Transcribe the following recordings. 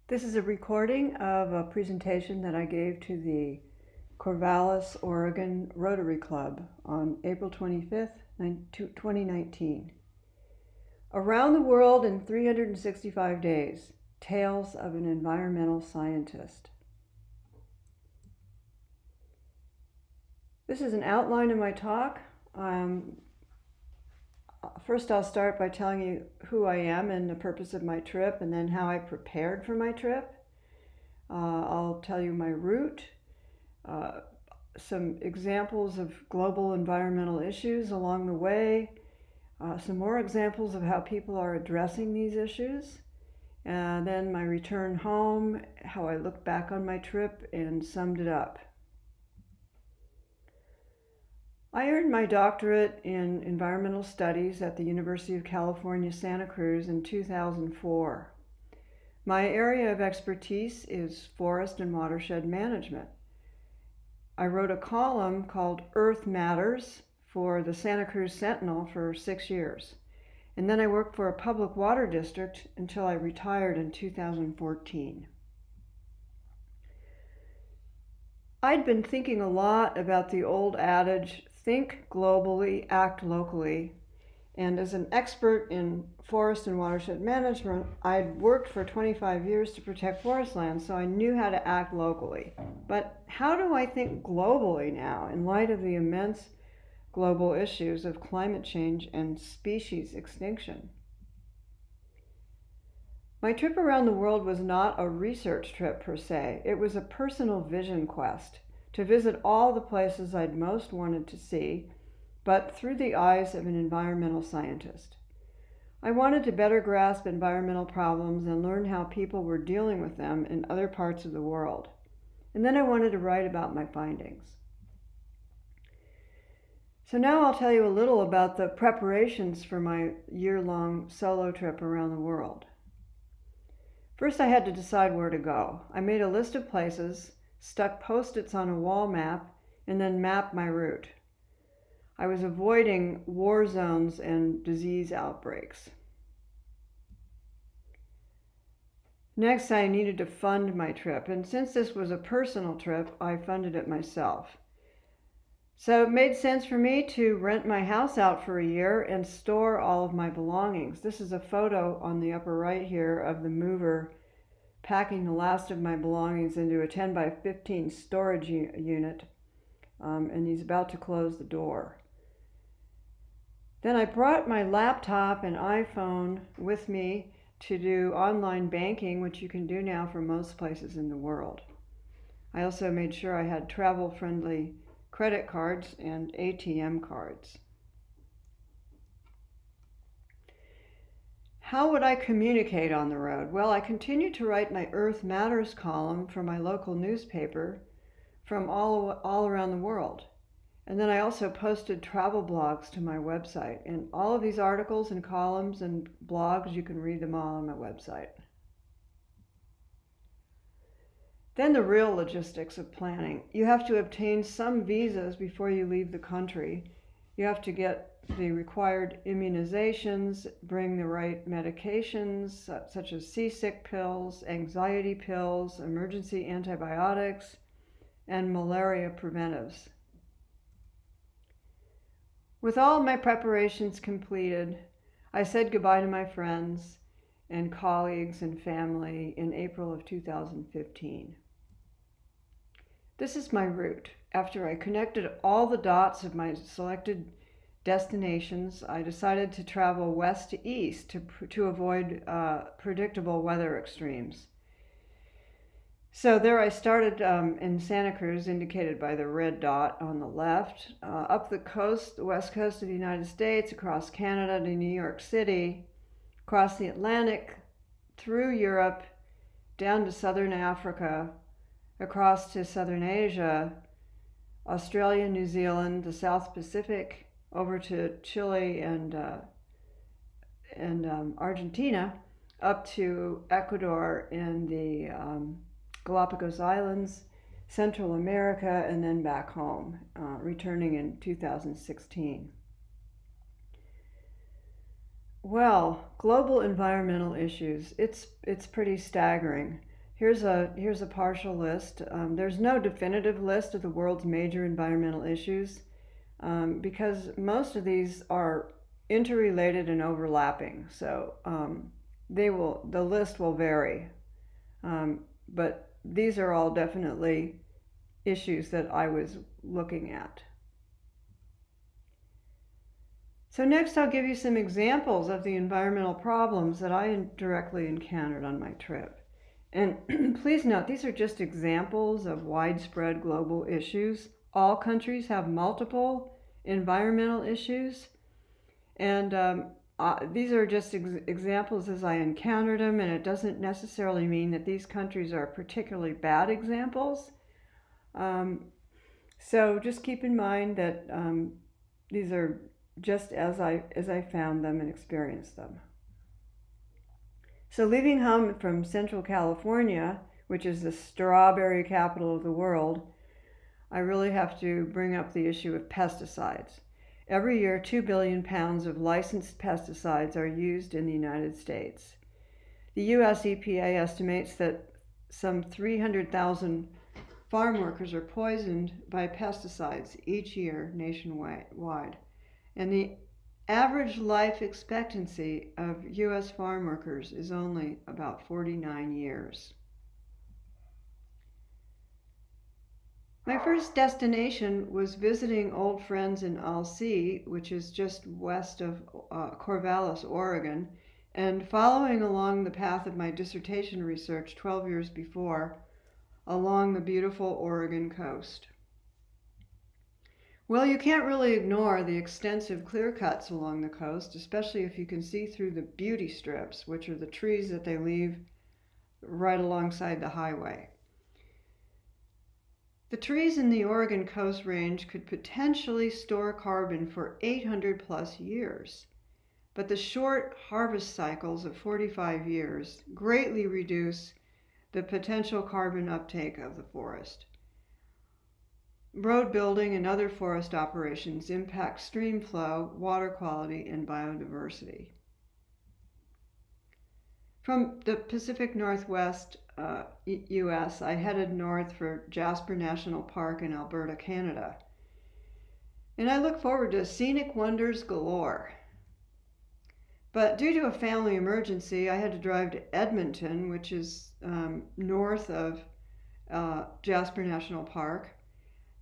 This is a recording of a presentation that I gave to the Corvallis, Oregon Rotary Club on April 25th, 2019. Around the World in 365 Days, Tales of an Environmental Scientist. This is an outline of my talk. First, I'll start by telling you who I am and the purpose of my trip, and then how I prepared for my trip. I'll tell you my route, some examples of global environmental issues along the way, some more examples of how people are addressing these issues, and then my return home, how I looked back on my trip and summed it up. I earned my doctorate in environmental studies at the University of California, Santa Cruz in 2004. My area of expertise is forest and watershed management. I wrote a column called Earth Matters for the Santa Cruz Sentinel for 6 years. And then I worked for a public water district until I retired in 2014. I'd been thinking a lot about the old adage, think globally, act locally. And as an expert in forest and watershed management, I'd worked for 25 years to protect forest land, so I knew how to act locally. But how do I think globally now in light of the immense global issues of climate change and species extinction? My trip around the world was not a research trip per se. It was a personal vision quest to visit all the places I'd most wanted to see, but through the eyes of an environmental scientist. I wanted to better grasp environmental problems and learn how people were dealing with them in other parts of the world. And then I wanted to write about my findings. So now I'll tell you a little about the preparations for my year-long solo trip around the world. First, I had to decide where to go. I made a list of places, stuck Post-its on a wall map, and then mapped my route. I was avoiding war zones and disease outbreaks. Next, I needed to fund my trip, and since this was a personal trip, I funded it myself. So it made sense for me to rent my house out for a year and store all of my belongings. This is a photo on the upper right here of the mover packing the last of my belongings into a 10 by 15 storage unit, and he's about to close the door. Then I brought my laptop and iPhone with me to do online banking, which you can do now from most places in the world. I also made sure I had travel-friendly credit cards and ATM cards. How would I communicate on the road? Well, I continued to write my Earth Matters column for my local newspaper from all around the world. And then I also posted travel blogs to my website. And all of these articles and columns and blogs, you can read them all on my website. Then the real logistics of planning. You have to obtain some visas before you leave the country. You have to get the required immunizations, bring the right medications, such as seasick pills, anxiety pills, emergency antibiotics, and malaria preventives. With all my preparations completed, I said goodbye to my friends and colleagues and family in April of 2015. This is my route. After I connected all the dots of my selected destinations, I decided to travel west to east to avoid predictable weather extremes. So there I started in Santa Cruz, indicated by the red dot on the left, up the coast, the west coast of the United States, across Canada to New York City, across the Atlantic, through Europe, down to southern Africa, across to southern Asia, Australia, New Zealand, the South Pacific, over to Chile and Argentina, up to Ecuador and the Galapagos Islands, Central America, and then back home, returning in 2016. Well, global environmental issues, it's pretty staggering. Here's a partial list. There's no definitive list of the world's major environmental issues because most of these are interrelated and overlapping. So the list will vary, but these are all definitely issues that I was looking at. So next I'll give you some examples of the environmental problems that I directly encountered on my trip. And please note, these are just examples of widespread global issues. All countries have multiple environmental issues, and these are just examples as I encountered them, and it doesn't necessarily mean that these countries are particularly bad examples. So just keep in mind that these are just as I found them and experienced them. So leaving home from Central California, which is the strawberry capital of the world, I really have to bring up the issue of pesticides. Every year, 2 billion pounds of licensed pesticides are used in the United States. The US EPA estimates that some 300,000 farm workers are poisoned by pesticides each year nationwide. And the average life expectancy of US farm workers is only about 49 years. My first destination was visiting old friends in Alsea, which is just west of Corvallis, Oregon, and following along the path of my dissertation research 12 years before, along the beautiful Oregon coast. Well, you can't really ignore the extensive clear cuts along the coast, especially if you can see through the beauty strips, which are the trees that they leave right alongside the highway. The trees in the Oregon Coast Range could potentially store carbon for 800 plus years, but the short harvest cycles of 45 years greatly reduce the potential carbon uptake of the forest. Road building and other forest operations impact stream flow, water quality, and biodiversity. From the Pacific Northwest US, I headed north for Jasper National Park in Alberta, Canada. And I look forward to scenic wonders galore. But due to a family emergency, I had to drive to Edmonton, which is north of Jasper National Park.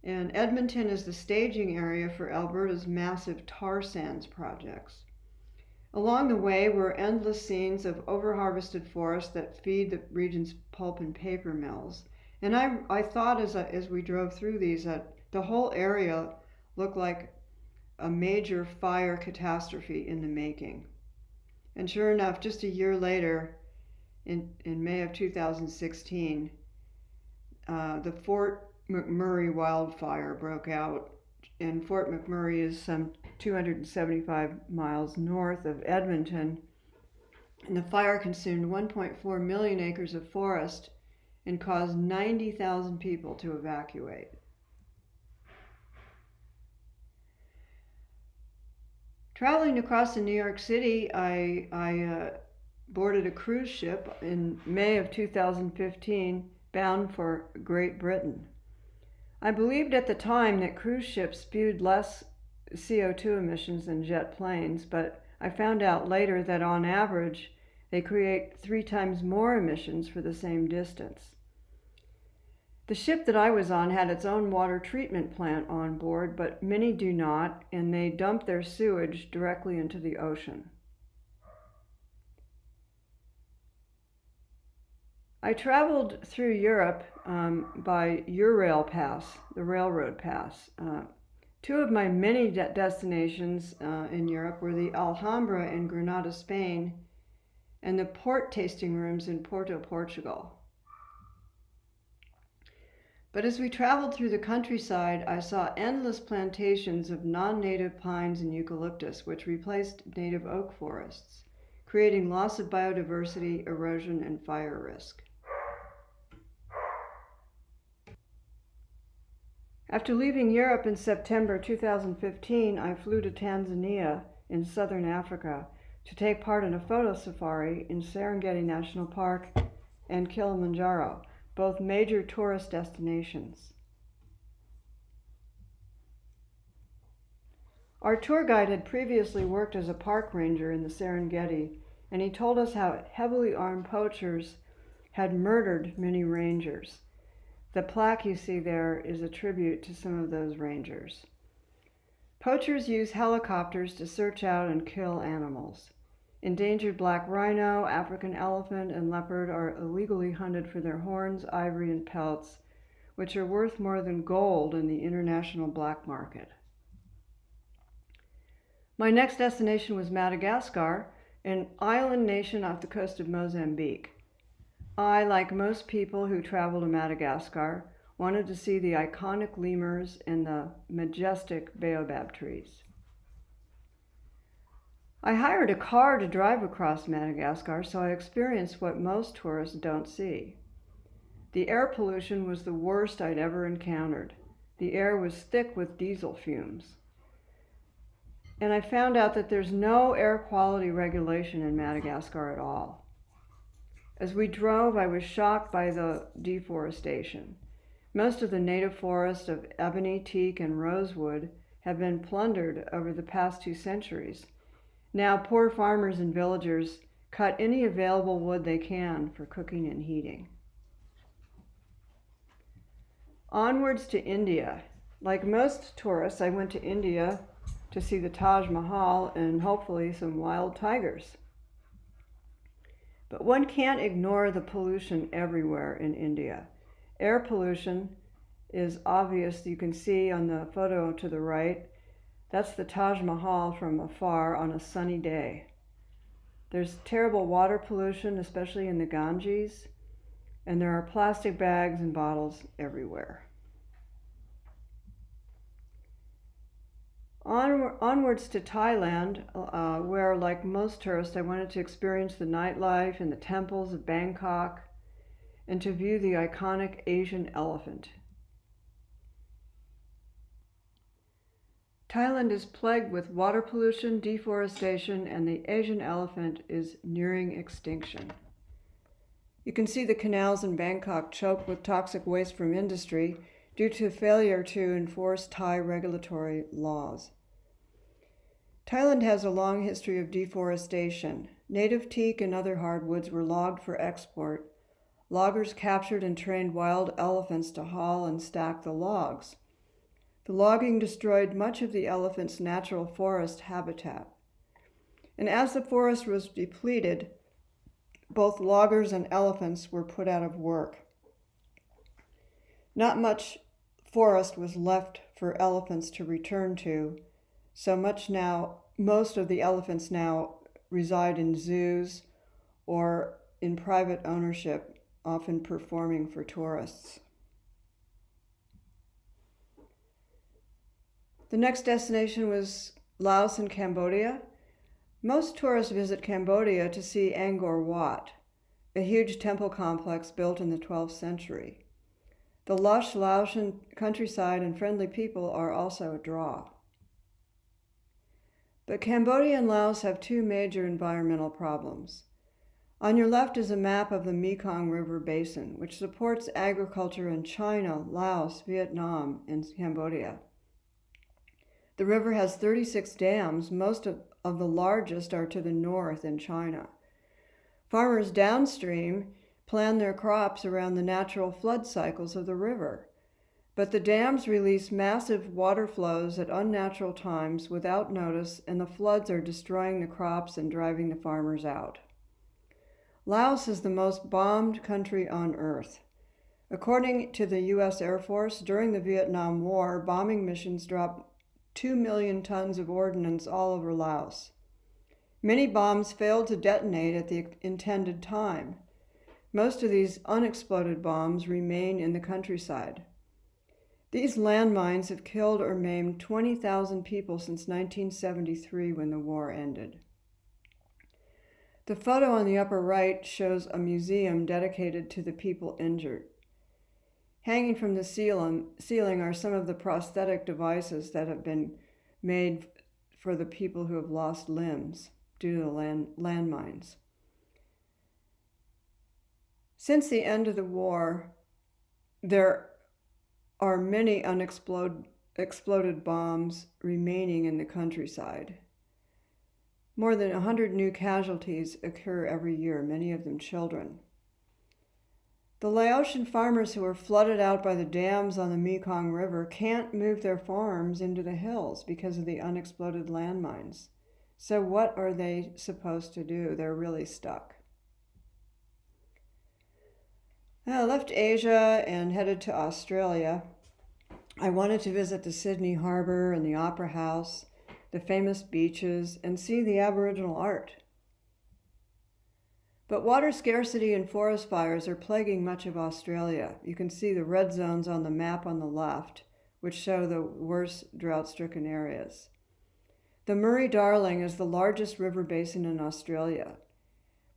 And Edmonton is the staging area for Alberta's massive tar sands projects. Along the way were endless scenes of overharvested forests that feed the region's pulp and paper mills. And I thought as we drove through these that the whole area looked like a major fire catastrophe in the making. And sure enough, just a year later, in May of 2016, the Fort McMurray wildfire broke out, and Fort McMurray is some 275 miles north of Edmonton, and the fire consumed 1.4 million acres of forest and caused 90,000 people to evacuate. Traveling across to New York City, I boarded a cruise ship in May of 2015, bound for Great Britain. I believed at the time that cruise ships spewed less CO2 emissions than jet planes, but I found out later that on average, they create 3 times more emissions for the same distance. The ship that I was on had its own water treatment plant on board, but many do not, and they dump their sewage directly into the ocean. I traveled through Europe by Eurail Pass, the railroad pass. 2 of my many destinations in Europe were the Alhambra in Granada, Spain, and the port tasting rooms in Porto, Portugal. But as we traveled through the countryside, I saw endless plantations of non-native pines and eucalyptus, which replaced native oak forests, creating loss of biodiversity, erosion, and fire risk. After leaving Europe in September 2015, I flew to Tanzania in southern Africa to take part in a photo safari in Serengeti National Park and Kilimanjaro, both major tourist destinations. Our tour guide had previously worked as a park ranger in the Serengeti, and he told us how heavily armed poachers had murdered many rangers. The plaque you see there is a tribute to some of those rangers. Poachers use helicopters to search out and kill animals. Endangered black rhino, African elephant, and leopard are illegally hunted for their horns, ivory, and pelts, which are worth more than gold in the international black market. My next destination was Madagascar, an island nation off the coast of Mozambique. I, like most people who travel to Madagascar, wanted to see the iconic lemurs and the majestic baobab trees. I hired a car to drive across Madagascar, so I experienced what most tourists don't see. The air pollution was the worst I'd ever encountered. The air was thick with diesel fumes. And I found out that there's no air quality regulation in Madagascar at all. As we drove, I was shocked by the deforestation. Most of the native forests of ebony, teak, and rosewood have been plundered over the past 2 centuries. Now, poor farmers and villagers cut any available wood they can for cooking and heating. Onwards to India. Like most tourists, I went to India to see the Taj Mahal and hopefully some wild tigers. But one can't ignore the pollution everywhere in India. Air pollution is obvious. You can see on the photo to the right, that's the Taj Mahal from afar on a sunny day. There's terrible water pollution, especially in the Ganges, and there are plastic bags and bottles everywhere. Onwards to Thailand, where, like most tourists, I wanted to experience the nightlife and the temples of Bangkok and to view the iconic Asian elephant. Thailand is plagued with water pollution, deforestation, and the Asian elephant is nearing extinction. You can see the canals in Bangkok choked with toxic waste from industry due to failure to enforce Thai regulatory laws. Thailand has a long history of deforestation. Native teak and other hardwoods were logged for export. Loggers captured and trained wild elephants to haul and stack the logs. The logging destroyed much of the elephant's natural forest habitat. And as the forest was depleted, both loggers and elephants were put out of work. Not much forest was left for elephants to return to, so most of the elephants now reside in zoos or in private ownership, often performing for tourists. The next destination was Laos and Cambodia. Most tourists visit Cambodia to see Angkor Wat, a huge temple complex built in the 12th century. The lush Laotian countryside and friendly people are also a draw. But Cambodia and Laos have 2 major environmental problems. On your left is a map of the Mekong River Basin, which supports agriculture in China, Laos, Vietnam, and Cambodia. The river has 36 dams. Most of the largest are to the north in China. Farmers downstream plan their crops around the natural flood cycles of the river. But the dams release massive water flows at unnatural times without notice, and the floods are destroying the crops and driving the farmers out. Laos is the most bombed country on earth. According to the U.S. Air Force, during the Vietnam War, bombing missions dropped 2 million tons of ordnance all over Laos. Many bombs failed to detonate at the intended time. Most of these unexploded bombs remain in the countryside. These landmines have killed or maimed 20,000 people since 1973 when the war ended. The photo on the upper right shows a museum dedicated to the people injured. Hanging from the ceiling are some of the prosthetic devices that have been made for the people who have lost limbs due to landmines. Since the end of the war, there are many exploded bombs remaining in the countryside. More than 100 new casualties occur every year, many of them children. The Laotian farmers who are flooded out by the dams on the Mekong River can't move their farms into the hills because of the unexploded landmines. So what are they supposed to do? They're really stuck. I left Asia and headed to Australia. I wanted to visit the Sydney Harbour and the Opera House, the famous beaches, and see the Aboriginal art. But water scarcity and forest fires are plaguing much of Australia. You can see the red zones on the map on the left, which show the worst drought-stricken areas. The Murray-Darling is the largest river basin in Australia,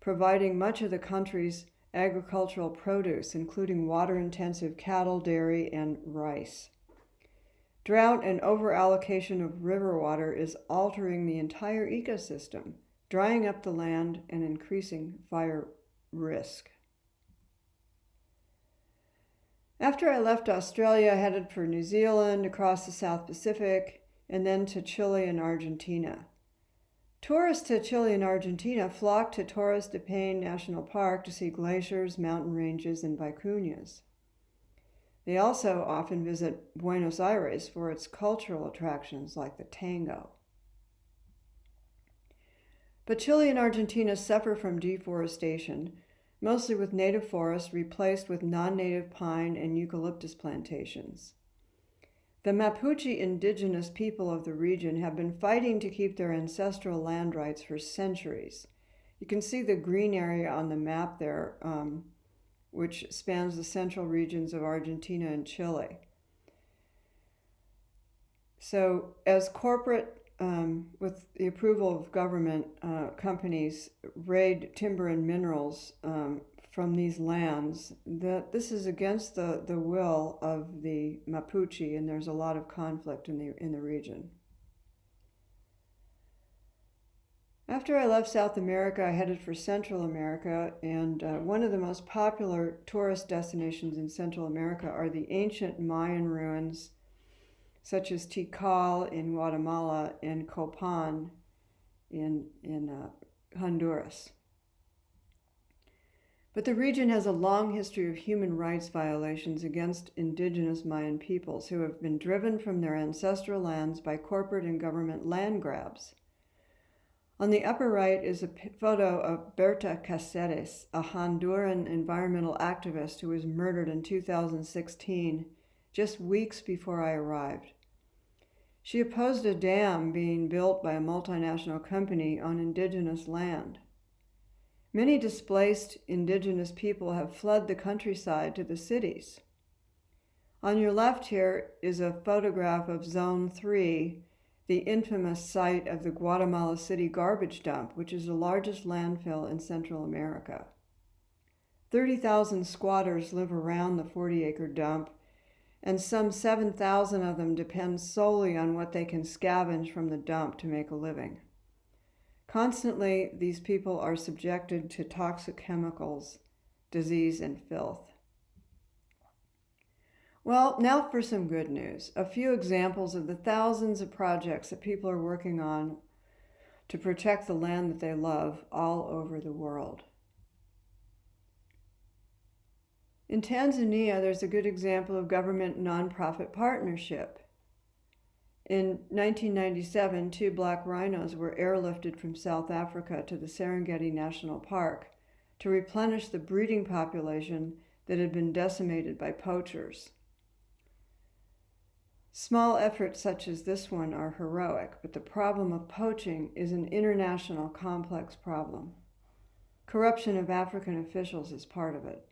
providing much of the country's agricultural produce, including water-intensive cattle, dairy, and rice. Drought and overallocation of river water is altering the entire ecosystem, drying up the land and increasing fire risk. After I left Australia, I headed for New Zealand, across the South Pacific, and then to Chile and Argentina. Tourists to Chile and Argentina flock to Torres de Paine National Park to see glaciers, mountain ranges, and vicuñas. They also often visit Buenos Aires for its cultural attractions like the tango. But Chile and Argentina suffer from deforestation, mostly with native forests replaced with non-native pine and eucalyptus plantations. The Mapuche indigenous people of the region have been fighting to keep their ancestral land rights for centuries. You can see the green area on the map there, which spans the central regions of Argentina and Chile. So as corporate, with the approval of government, companies raid timber and minerals from these lands, that this is against the will of the Mapuche, and there's a lot of conflict in the region. After I left South America, I headed for Central America, and one of the most popular tourist destinations in Central America are the ancient Mayan ruins, such as Tikal in Guatemala and Copan in Honduras. But the region has a long history of human rights violations against indigenous Mayan peoples who have been driven from their ancestral lands by corporate and government land grabs. On the upper right is a photo of Berta Cáceres, a Honduran environmental activist who was murdered in 2016, just weeks before I arrived. She opposed a dam being built by a multinational company on indigenous land. Many displaced indigenous people have fled the countryside to the cities. On your left here is a photograph of Zone 3, the infamous site of the Guatemala City garbage dump, which is the largest landfill in Central America. 30,000 squatters live around the 40-acre dump, and some 7,000 of them depend solely on what they can scavenge from the dump to make a living. Constantly, these people are subjected to toxic chemicals, disease, and filth. Well, now for some good news. A few examples of the thousands of projects that people are working on to protect the land that they love all over the world. In Tanzania, there's a good example of government nonprofit partnership. In 1997, 2 black rhinos were airlifted from South Africa to the Serengeti National Park to replenish the breeding population that had been decimated by poachers. Small efforts such as this one are heroic, but the problem of poaching is an international complex problem. Corruption of African officials is part of it.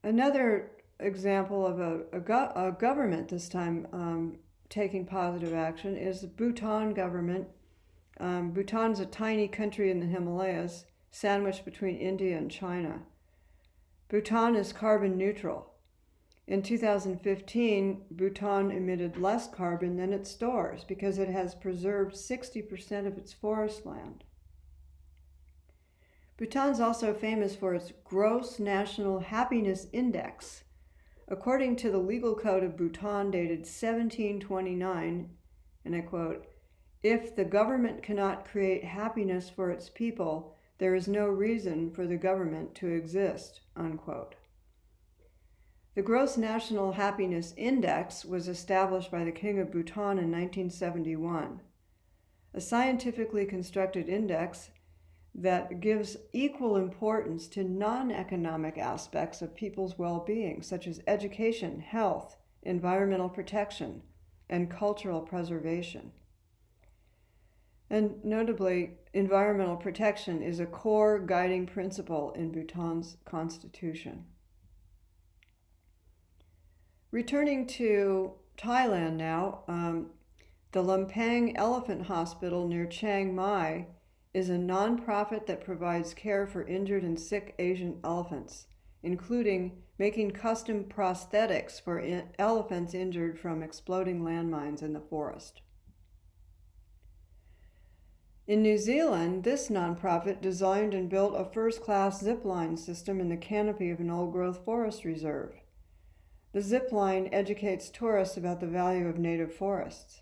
Another example of a government this time taking positive action is the Bhutan government. Bhutan's a tiny country in the Himalayas, sandwiched between India and China. Bhutan is carbon neutral. In 2015, Bhutan emitted less carbon than it stores because it has preserved 60% of its forest land. Bhutan's also famous for its Gross National Happiness Index. According to the legal code of Bhutan dated 1729, and I quote, "If the government cannot create happiness for its people, there is no reason for the government to exist," unquote. The Gross National Happiness Index was established by the King of Bhutan in 1971, a scientifically constructed index that gives equal importance to non-economic aspects of people's well-being, such as education, health, environmental protection, and cultural preservation. And notably, environmental protection is a core guiding principle in Bhutan's constitution. Returning to Thailand now, the Lumpang Elephant Hospital near Chiang Mai is a nonprofit that provides care for injured and sick Asian elephants, including making custom prosthetics for elephants injured from exploding landmines in the forest. In New Zealand, this nonprofit designed and built a first-class zipline system in the canopy of an old-growth forest reserve. The zipline educates tourists about the value of native forests.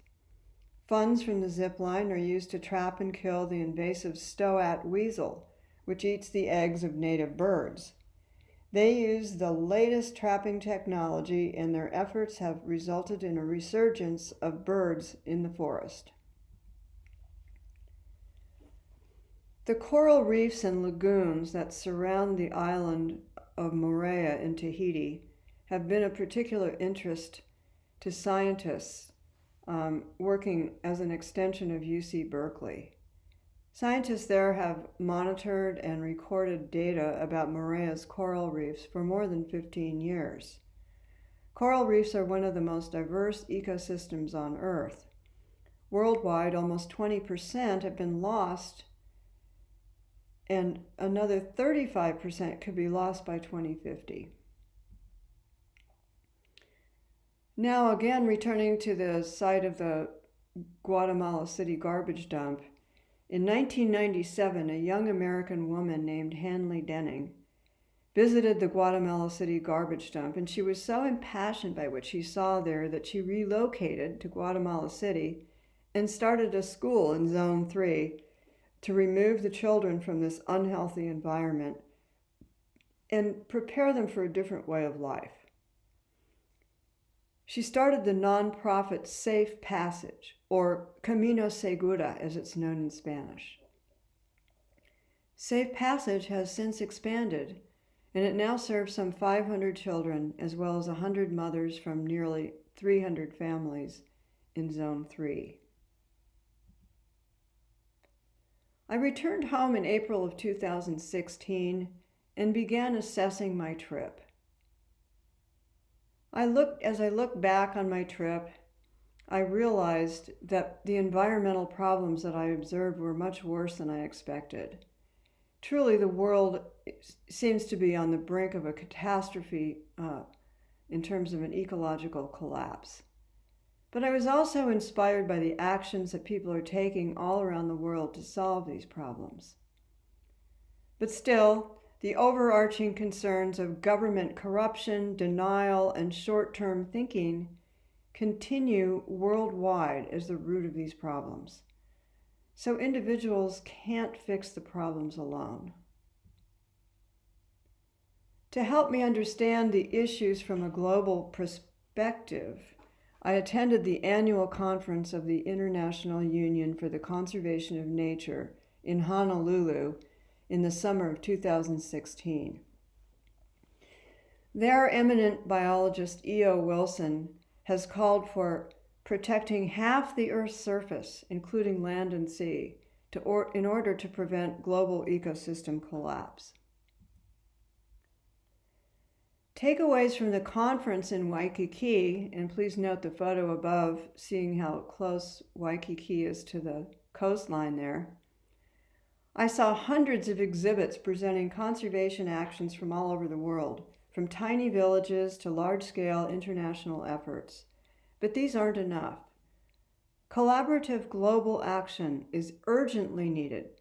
Funds from the zipline are used to trap and kill the invasive stoat weasel, which eats the eggs of native birds. They use the latest trapping technology, and their efforts have resulted in a resurgence of birds in the forest. The coral reefs and lagoons that surround the island of Moorea in Tahiti have been of particular interest to scientists working as an extension of UC Berkeley. Scientists there have monitored and recorded data about Moorea's coral reefs for more than 15 years. Coral reefs are one of the most diverse ecosystems on Earth. Worldwide, almost 20% have been lost, and another 35% could be lost by 2050. Now again, returning to the site of the Guatemala City garbage dump, in 1997, a young American woman named Hanley Denning visited the Guatemala City garbage dump, and she was so impassioned by what she saw there that she relocated to Guatemala City and started a school in Zone 3 to remove the children from this unhealthy environment and prepare them for a different way of life. She started the nonprofit Safe Passage, or Camino Segura as it's known in Spanish. Safe Passage has since expanded, and it now serves some 500 children as well as 100 mothers from nearly 300 families in Zone 3. I returned home in April of 2016 and began assessing my trip. As I look back on my trip, I realized that the environmental problems that I observed were much worse than I expected. Truly, the world seems to be on the brink of a catastrophe in terms of an ecological collapse. But I was also inspired by the actions that people are taking all around the world to solve these problems. But still, the overarching concerns of government corruption, denial, and short-term thinking continue worldwide as the root of these problems. So individuals can't fix the problems alone. To help me understand the issues from a global perspective, I attended the annual conference of the International Union for the Conservation of Nature in Honolulu in the summer of 2016. There, eminent biologist E.O. Wilson has called for protecting half the Earth's surface, including land and sea, in order to prevent global ecosystem collapse. Takeaways from the conference in Waikiki, and please note the photo above, seeing how close Waikiki is to the coastline there. I saw hundreds of exhibits presenting conservation actions from all over the world, from tiny villages to large-scale international efforts. But these aren't enough. Collaborative global action is urgently needed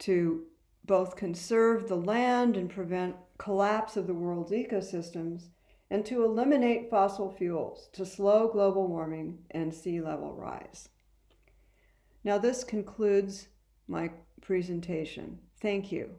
to both conserve the land and prevent collapse of the world's ecosystems, and to eliminate fossil fuels to slow global warming and sea level rise. Now, this concludes my presentation. Thank you.